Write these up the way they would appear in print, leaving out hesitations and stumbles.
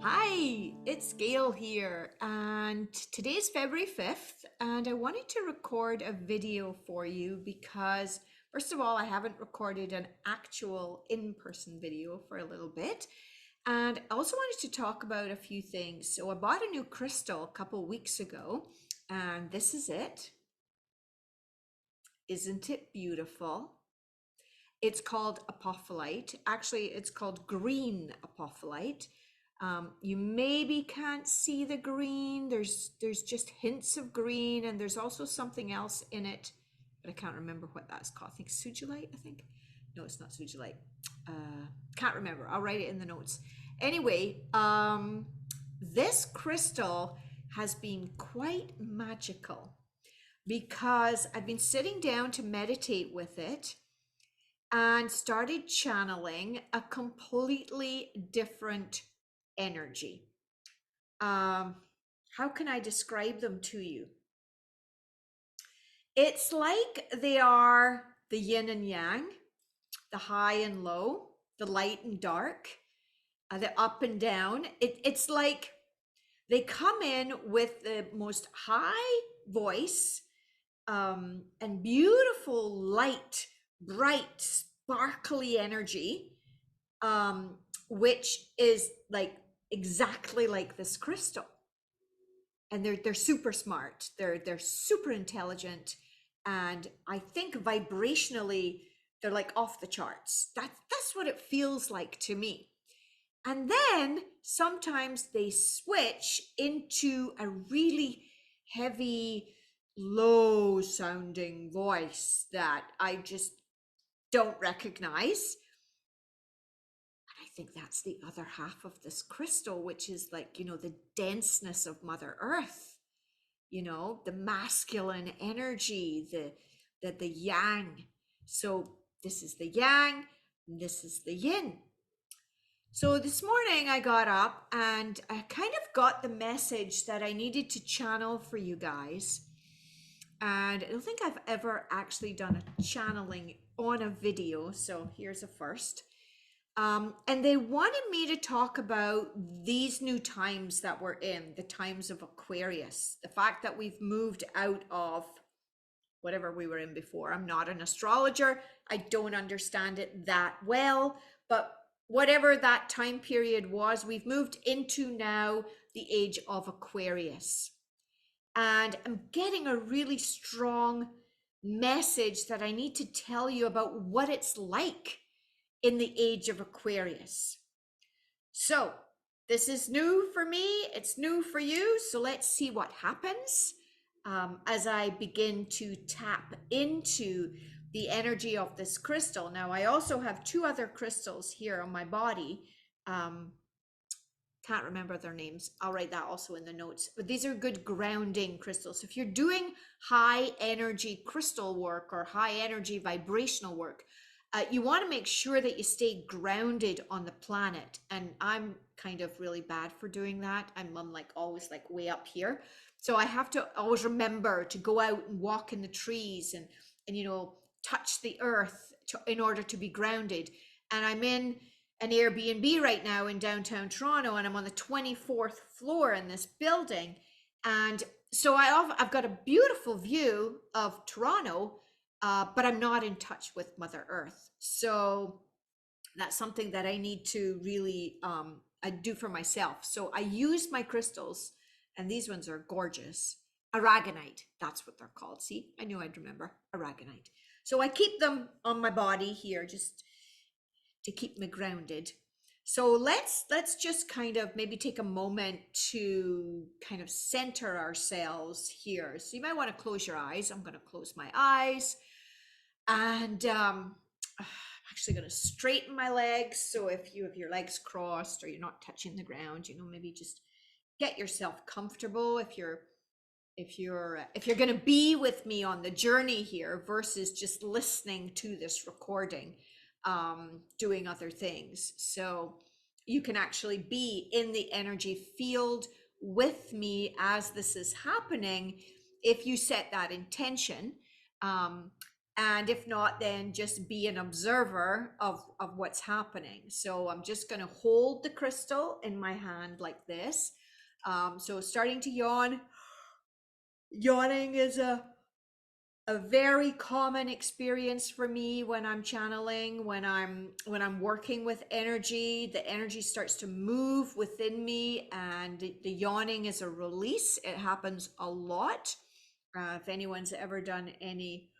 Hi, it's Gail here, and today's February 5th, and I wanted to record a video for you because, first of all, I haven't recorded an actual in-person video for a little bit, and I also wanted to talk about a few things. So I bought a new crystal a couple weeks ago, and this is it. Isn't it beautiful? It's called Apophyllite. Actually, it's called green Apophyllite. You maybe can't see the green. There's just hints of green, and there's also something else in it, but I can't remember what that's called. I think sugilite, I think. No, it's not sugilite. Can't remember. I'll write it in the notes. Anyway, this crystal has been quite magical because I've been sitting down to meditate with it and started channeling a completely different energy. How can I describe them to you? It's like they are the yin and yang, the high and low, the light and dark, the up and down. It's like they come in with the most high voice, and beautiful, light, bright, sparkly energy, which is like exactly like this crystal. And they're super smart. They're super intelligent, and I think vibrationally they're like off the charts. That's what it feels like to me. And then sometimes they switch into a really heavy, low sounding voice that I just don't recognize. And I think that's the other half of this crystal, which is like, the denseness of Mother Earth, the masculine energy, the yang. So this is the yang, and this is the yin. So this morning I got up and I kind of got the message that I needed to channel for you guys. And I don't think I've ever actually done a channeling on a video. So here's a first. And they wanted me to talk about these new times that we're in, the times of Aquarius, the fact that we've moved out of whatever we were in before. I'm not an astrologer. I don't understand it that well, but whatever that time period was, we've moved into now the age of Aquarius. And I'm getting a really strong message that I need to tell you about what it's like in the age of Aquarius. So this is new for me. It's new for you. So let's see what happens as I begin to tap into the energy of this crystal. Now, I also have two other crystals here on my body. Can't remember their names. I'll write that also in the notes. But these are good grounding crystals. If you're doing high energy crystal work or high energy vibrational work, you want to make sure that you stay grounded on the planet. And I'm kind of really bad for doing that. I'm like always like way up here. So I have to always remember to go out and walk in the trees and touch the earth in order to be grounded. And I'm in an Airbnb right now in downtown Toronto, and I'm on the 24th floor in this building. And so I've got a beautiful view of Toronto, but I'm not in touch with Mother Earth. So that's something that I need to really I do for myself. So I use my crystals, and these ones are gorgeous. Aragonite, that's what they're called. See, I knew I'd remember. Aragonite. So I keep them on my body here just to keep me grounded. So let's just kind of maybe take a moment to kind of center ourselves here. So you might want to close your eyes. I'm going to close my eyes, and I'm actually going to straighten my legs. So if you have your legs crossed or you're not touching the ground, maybe just get yourself comfortable if you're going to be with me on the journey here versus just listening to this recording, doing other things. So you can actually be in the energy field with me as this is happening if you set that intention. And if not, then just be an observer of what's happening. So I'm just going to hold the crystal in my hand like this. So starting to yawn. Yawning is a very common experience for me when I'm channeling, when I'm working with energy. The energy starts to move within me, and the yawning is a release. It happens a lot. If anyone's ever done any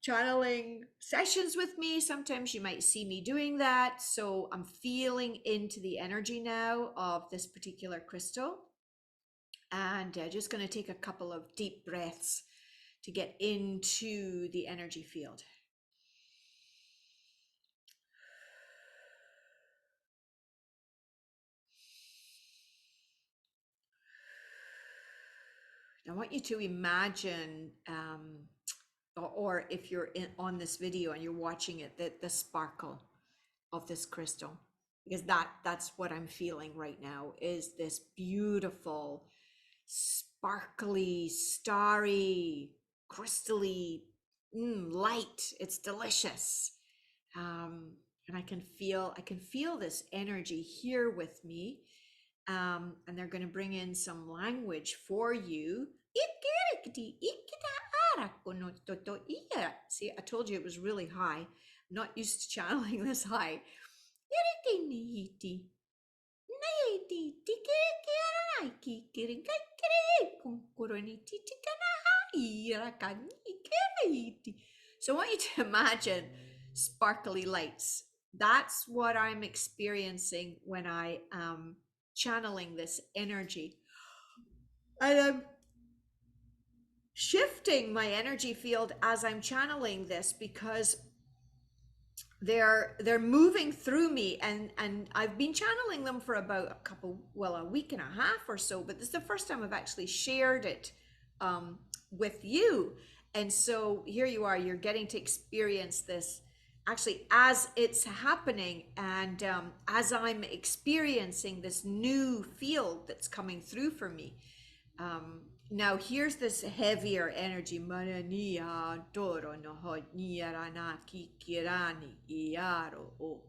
channeling sessions with me, sometimes you might see me doing that. So I'm feeling into the energy now of this particular crystal, and just going to take a couple of deep breaths to get into the energy field. I want you to imagine, or if you're on this video and you're watching it, the sparkle of this crystal, because that's what I'm feeling right now, is this beautiful, sparkly, starry, crystally light. It's delicious. And I can feel this energy here with me. And they're going to bring in some language for you. See, I told you it was really high. I'm not used to channeling this high. So I want you to imagine sparkly lights. That's what I'm experiencing when I am channeling this energy. And I'm shifting my energy field as I'm channeling this, because they're moving through me, and I've been channeling them for about a week and a half or so, but this is the first time I've actually shared it with you. And so here you are, you're getting to experience this actually as it's happening, and as I'm experiencing this new field that's coming through for me. Now here's this heavier energy. Manania toro no ho niarana kikirani iaro o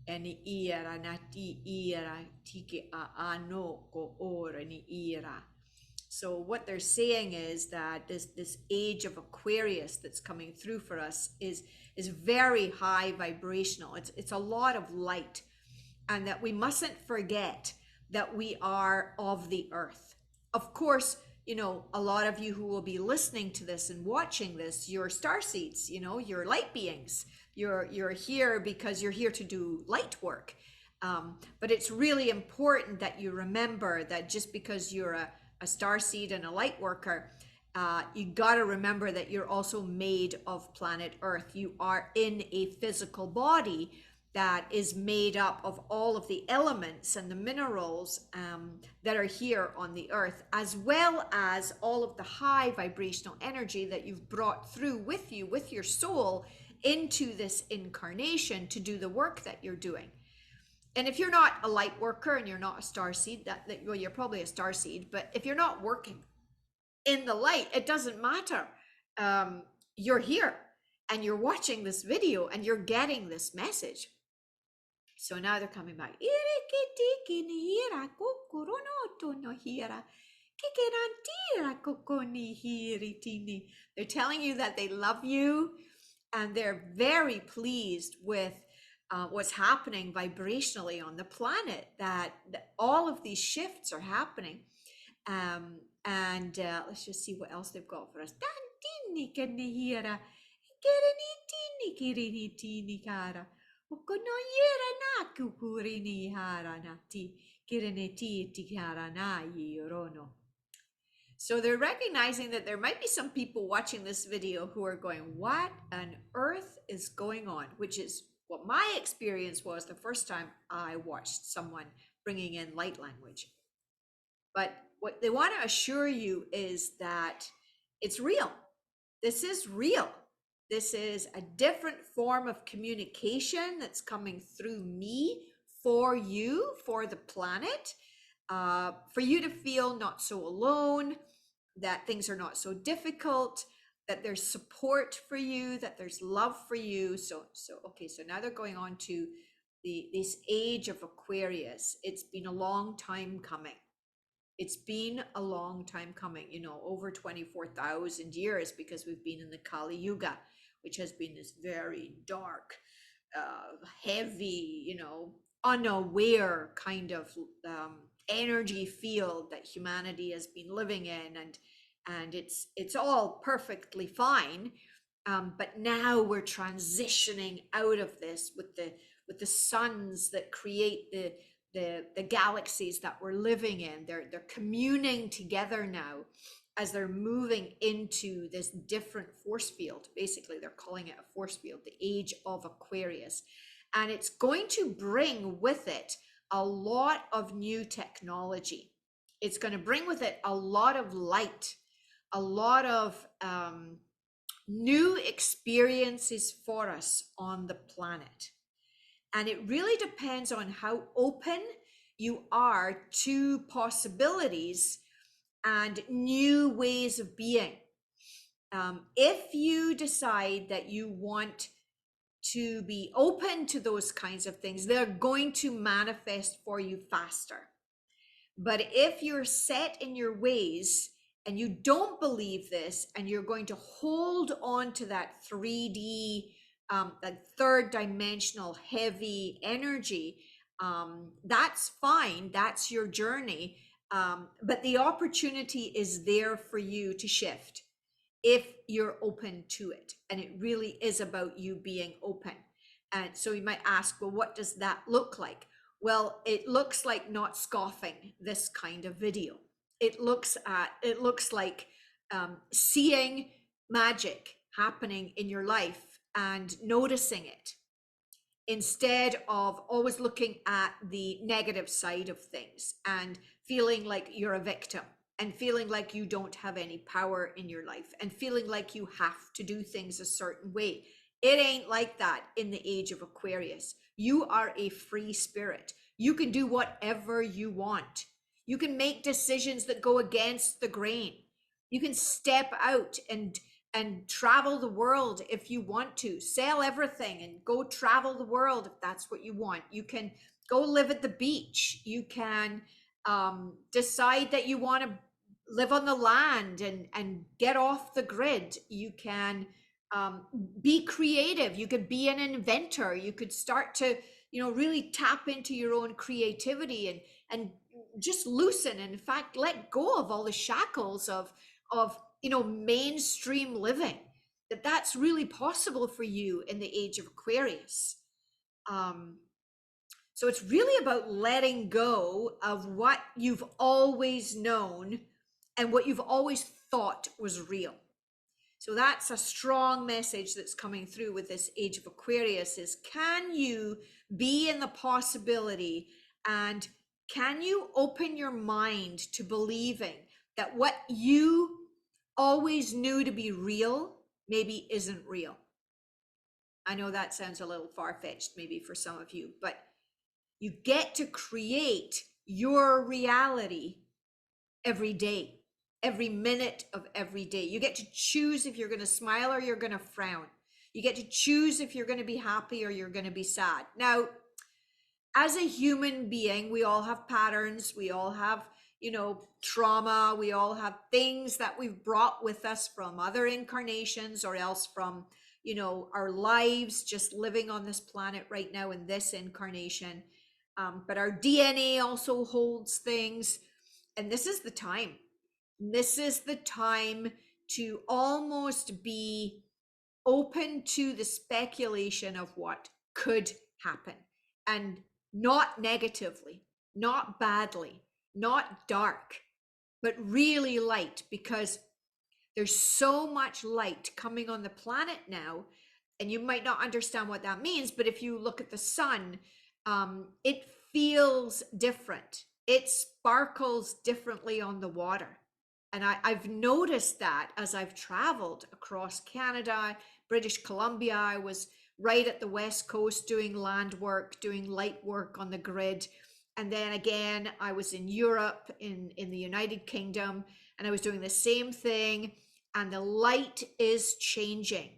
eni ira nati ira tiki a ano ko ora ni ira. So what they're saying is that this age of Aquarius that's coming through for us is very high vibrational. It's a lot of light, and that we mustn't forget that we are of the earth. Of course, a lot of you who will be listening to this and watching this, you're starseeds, you're light beings. You're here because you're here to do light work. But it's really important that you remember that just because you're a starseed and a light worker, you got to remember that you're also made of planet Earth. You are in a physical body that is made up of all of the elements and the minerals that are here on the earth, as well as all of the high vibrational energy that you've brought through with you, with your soul, into this incarnation to do the work that you're doing. And if you're not a light worker and you're not a starseed, well, you're probably a starseed, but if you're not working in the light, it doesn't matter. You're here and you're watching this video and you're getting this message. So now they're coming back. They're telling you that they love you, and they're very pleased with what's happening vibrationally on the planet, that all of these shifts are happening. And let's just see what else they've got for us. So they're recognizing that there might be some people watching this video who are going, what on earth is going on? Which is what my experience was the first time I watched someone bringing in light language. But what they want to assure you is that it's real. This is real. This is a different form of communication that's coming through me for you, for the planet, for you to feel not so alone, that things are not so difficult, that there's support for you, that there's love for you. Okay, so now they're going on to this age of Aquarius. It's been a long time coming. It's been a long time coming, you know, over 24,000 years, because we've been in the Kali Yuga, which has been this very dark, heavy, you know, unaware kind of energy field that humanity has been living in, and it's all perfectly fine, but now we're transitioning out of this with the suns that create the galaxies that we're living in. They're communing together now as they're moving into this different force field. Basically, they're calling it a force field, the Age of Aquarius. And it's going to bring with it a lot of new technology. It's going to bring with it a lot of light, a lot of new experiences for us on the planet. And it really depends on how open you are to possibilities and new ways of being. If you decide that you want to be open to those kinds of things, they're going to manifest for you faster. But if you're set in your ways and you don't believe this, and you're going to hold on to that 3D, that third dimensional heavy energy, that's fine. That's your journey. But the opportunity is there for you to shift if you're open to it. And it really is about you being open. And so you might ask, well, what does that look like? Well, it looks like not scoffing this kind of video. It looks like seeing magic happening in your life and noticing it, instead of always looking at the negative side of things and feeling like you're a victim, and feeling like you don't have any power in your life, and feeling like you have to do things a certain way. It ain't like that in the Age of Aquarius. You are a free spirit. You can do whatever you want. You can make decisions that go against the grain. You can step out and travel the world if you want to. Sell everything and go travel the world if that's what you want. You can go live at the beach. You can decide that you want to live on the land and get off the grid. You can be creative. You could be an inventor. You could start to, you know, really tap into your own creativity and just loosen, and in fact, let go of all the shackles of, you know, mainstream living. That's really possible for you in the Age of Aquarius. So it's really about letting go of what you've always known and what you've always thought was real. So that's a strong message that's coming through with this Age of Aquarius, is can you be in the possibility, and can you open your mind to believing that what you always knew to be real maybe isn't real? I know that sounds a little far-fetched maybe for some of you, but you get to create your reality every day, every minute of every day. You get to choose if you're going to smile or you're going to frown. You get to choose if you're going to be happy or you're going to be sad. Now, as a human being, we all have patterns. We all have, you know, trauma. We all have things that we've brought with us from other incarnations, or else from, you know, our lives just living on this planet right now in this incarnation. But our DNA also holds things. And this is the time. This is the time to almost be open to the speculation of what could happen, and not negatively, not badly, not dark, but really light, because there's so much light coming on the planet now. And you might not understand what that means, but if you look at the sun, it feels different. It sparkles differently on the water. And I've noticed that as I've traveled across Canada, British Columbia. I was right at the West Coast doing land work, doing light work on the grid. And then again, I was in Europe, in the United Kingdom, and I was doing the same thing. and the light is changing.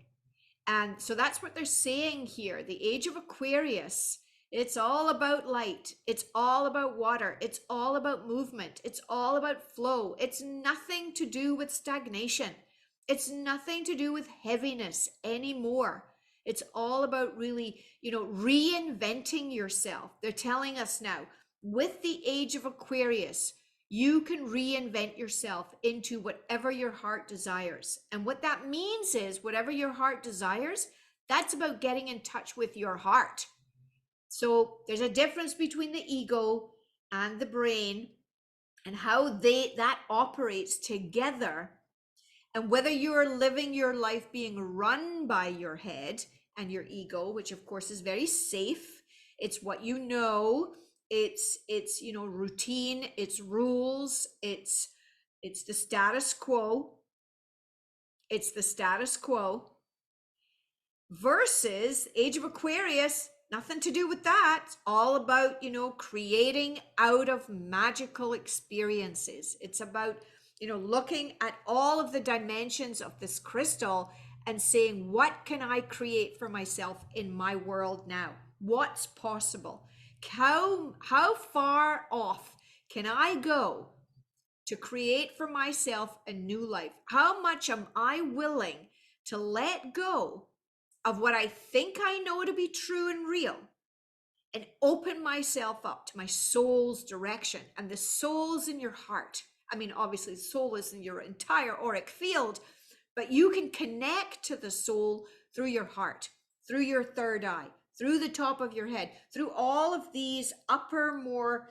And so that's what they're saying here. The Age of Aquarius, it's all about light. It's all about water. It's all about movement. It's all about flow. It's nothing to do with stagnation. It's nothing to do with heaviness anymore. It's all about really, reinventing yourself. They're telling us now, with the Age of Aquarius, you can reinvent yourself into whatever your heart desires. And what that means is whatever your heart desires, that's about getting in touch with your heart. So there's a difference between the ego and the brain and how that operates together. And whether you're living your life being run by your head and your ego, which of course is very safe, it's what you know, it's routine, it's rules, it's the status quo. It's the status quo versus Age of Aquarius, nothing to do with that. It's all about, creating out of magical experiences. It's about, looking at all of the dimensions of this crystal and saying, what can I create for myself in my world now? What's possible? How far off can I go to create for myself a new life? How much am I willing to let go of what I think I know to be true and real and open myself up to my soul's direction? And the soul's in your heart. I mean, obviously, the soul is in your entire auric field, but you can connect to the soul through your heart, through your third eye, through the top of your head, through all of these upper, more,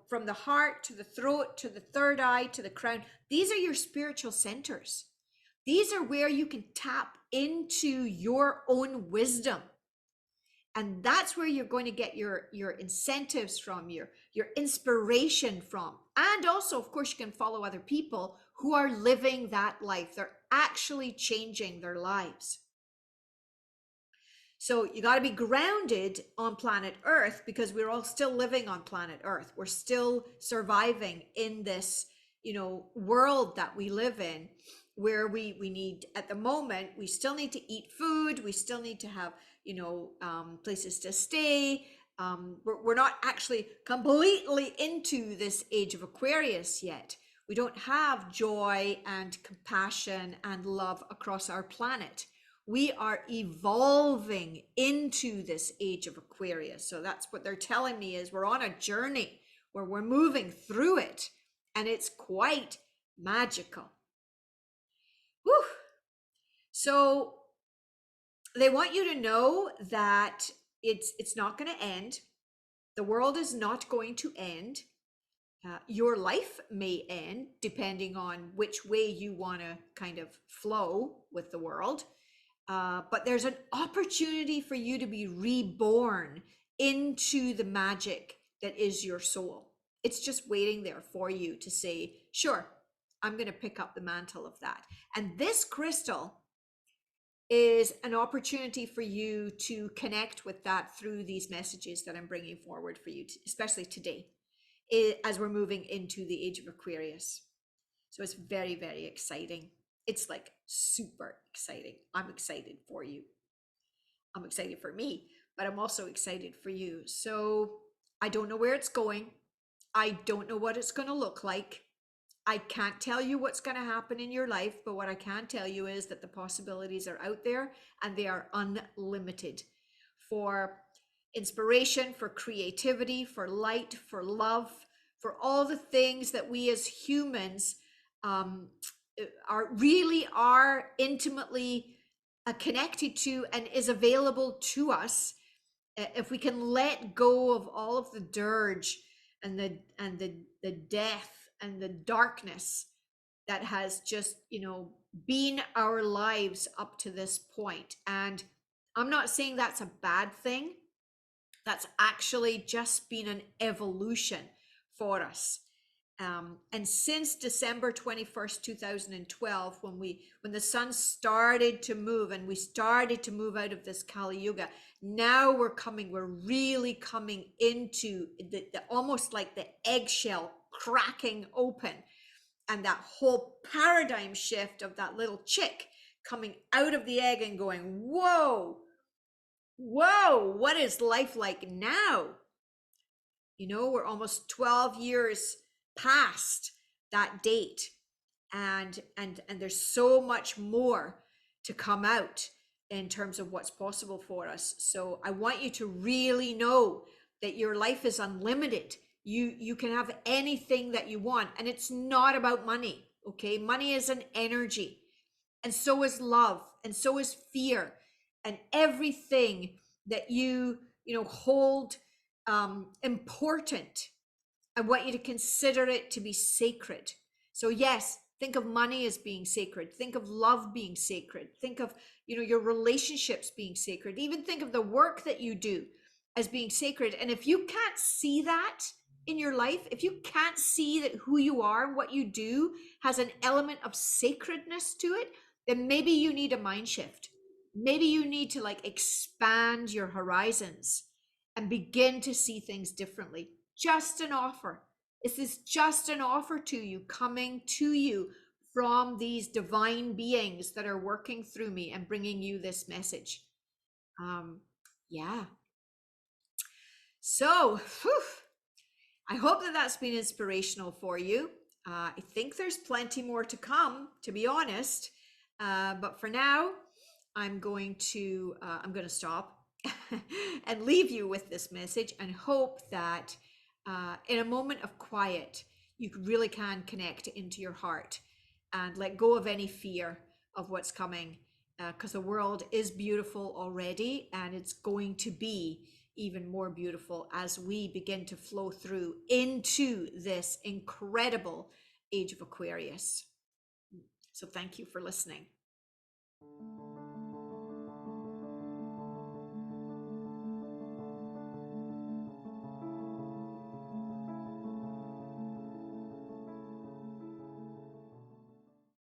from the heart to the throat, to the third eye, to the crown. These are your spiritual centers. These are where you can tap into your own wisdom. And that's where you're going to get your incentives from, your inspiration from. And also, of course, you can follow other people who are living that life. They're actually changing their lives. So you got to be grounded on planet Earth, because we're all still living on planet Earth. We're still surviving in this, world that we live in, where we need, at the moment, we still need to eat food. We still need to have, places to stay. We're not actually completely into this Age of Aquarius yet. We don't have joy and compassion and love across our planet. We are evolving into this Age of Aquarius. So that's what they're telling me, is we're on a journey where we're moving through it, and it's quite magical. Whew. So they want you to know that it's not going to end. The world is not going to end. Your life may end depending on which way you want to kind of flow with the world. But there's an opportunity for you to be reborn into the magic that is your soul. It's just waiting there for you to say, sure, I'm going to pick up the mantle of that. And this crystal is an opportunity for you to connect with that through these messages that I'm bringing forward for you, especially today, as we're moving into the Age of Aquarius. So it's very, very exciting. It's like super exciting. I'm excited for you. I'm excited for me, but I'm also excited for you. So I don't know where it's going. I don't know what it's going to look like. I can't tell you what's going to happen in your life, but what I can tell you is that the possibilities are out there, and they are unlimited for inspiration, for creativity, for light, for love, for all the things that we as humans are intimately connected to and is available to us. If we can let go of all of the dirge and the death and the darkness that has just, been our lives up to this point. And I'm not saying that's a bad thing. That's actually just been an evolution for us. And since December 21st, 2012, when the sun started to move and we started to move out of this Kali Yuga, now we're really coming into the almost like the eggshell cracking open. and that whole paradigm shift of that little chick coming out of the egg and going, whoa, whoa, what is life like now? You know, we're almost 12 years past that date, and there's so much more to come out in terms of what's possible for us. So I want you to really know that your life is unlimited. You can have anything that you want, and it's not about money. Okay, money is an energy, and so is love, and so is fear, and everything that you know hold important. I want you to consider it to be sacred. So yes, think of money as being sacred. Think of love being sacred. Think of, you know, your relationships being sacred. Even think of the work that you do as being sacred. And if you can't see that in your life, if you can't see that who you are and what you do has an element of sacredness to it, then maybe you need a mind shift. Maybe you need to like expand your horizons and begin to see things differently. Just an offer. This is just an offer to you, coming to you from these divine beings that are working through me and bringing you this message. Yeah. So, whew, I hope that that's been inspirational for you. I think there's plenty more to come, to be honest. But for now, I'm going to stop and leave you with this message, and hope that in a moment of quiet, you really can connect into your heart and let go of any fear of what's coming, because the world is beautiful already, and it's going to be even more beautiful as we begin to flow through into this incredible age of Aquarius. So thank you for listening.